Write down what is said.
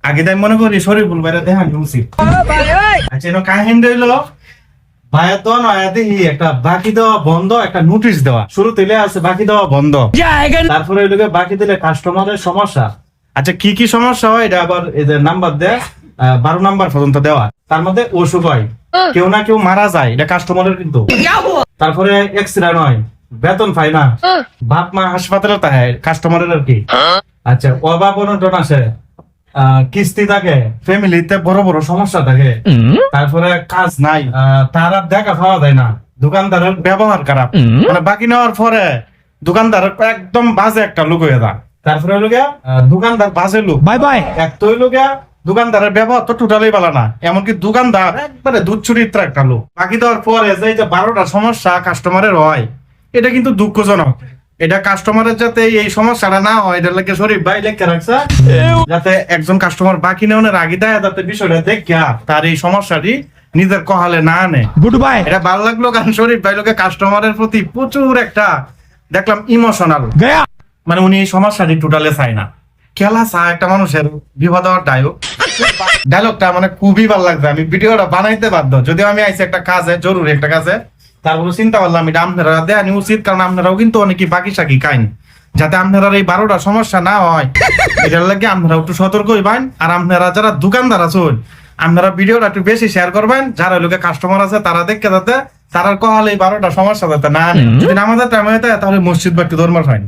আগে তাই মনে করি শরীফুল ভাইরা দেখানি উচিত। আচ্ছা এনো কাহিনী হইলো ভাইয়া তো নয় দেখি একটা বাকি দেওয়া বন্ধ, একটা নোটিশ দেওয়া শুরু তেলে আছে বাকি দেওয়া বন্ধ, তারপরে ওইটাকে বাকি দিলে কাস্টমারের সমস্যা। আচ্ছা কি কি সমস্যা হয় এটা আবার এদের নাম্বার দেয় 12 নাম্বার পর্যন্ত দেওয়া, তার মধ্যে অসুখ হয়, কেউ না কেউ মারা যায়, এটা কাস্টমারের কিন্তু। তারপরে এক্সিডেন্ট হয়, বেতন পায় না, বাপ মা হাসপাতালে থাকে কাস্টমারের আর কি। আচ্ছা অভাব অনটন আসে, কিস্তি থাকে, ফ্যামিলিতে বড় বড় সমস্যা থাকে, তারপরে কাজ নাই, তার আর দেখা পাওয়া যায় না, দোকানদারের ব্যবহার খারাপ, মানে বাকি নেওয়ার পরে দোকানদার একদম বাজে একটা লোক হয়ে যায়। তারপরে হলো গিয়া দোকানদার বাজে লোক, বাই বাই। এক তো হইলো গিয়া দোকানদারের ব্যবহার তো টোটালি ভালো না, এমনকি দোকানদার একবারে দুধ চরিত্র একটা লোক। বাকি দেওয়ার পরে যে 12টা সমস্যা কাস্টমারের হয়, এটা কিন্তু দুঃখজনক। এটা কাস্টমারের যাতে এই সমস্যাটা না হয় এটা লাগে শরীফ ভাই লেখা রাখছে, যাতে একজন কাস্টমার বাকি নেওয়ার আগে দেয় যাতে বিষয়টা দেখা তার এই সমস্যাটি নিজের কহালে না আনে। Good bye. এটা ভালো লাগলো কারণ শরীফ ভাই লোকে কাস্টমারের প্রতি প্রচুর একটা দেখলাম ইমোশনাল, মানে উনি এই সমস্যাটি টোটালে চায় না, খেলা চায় একটা মানুষের বিপদ হওয়ার ডায়লগটা মানে খুবই ভালো লাগছে। আমি ভিডিওটা বানাইতে বাধ্য, যদিও আমি আইছি একটা কাজে, জরুরি একটা কাজে, তারপরে চিন্তা করলাম এটা আপনারা দেয়ানি উচিত, কারণ আপনারাও কিন্তু অনেকে বাকি সাকি খাইন, যাতে আপনারা এই 12টা সমস্যা না হয় এটার লাগে আপনারা একটু সতর্ক হইবেন। আর আপনারা যারা দোকানদার আছেন আপনারা ভিডিওটা একটু বেশি শেয়ার করবেন, যারা লোকে কাস্টমার আছে তারা দেখে যাতে তারা কহালে এই 12টা সমস্যা যাতে না আনে। যদি আমাদের টাইম হয় তাহলে মসজিদ বা একটু ধর্ম হয়।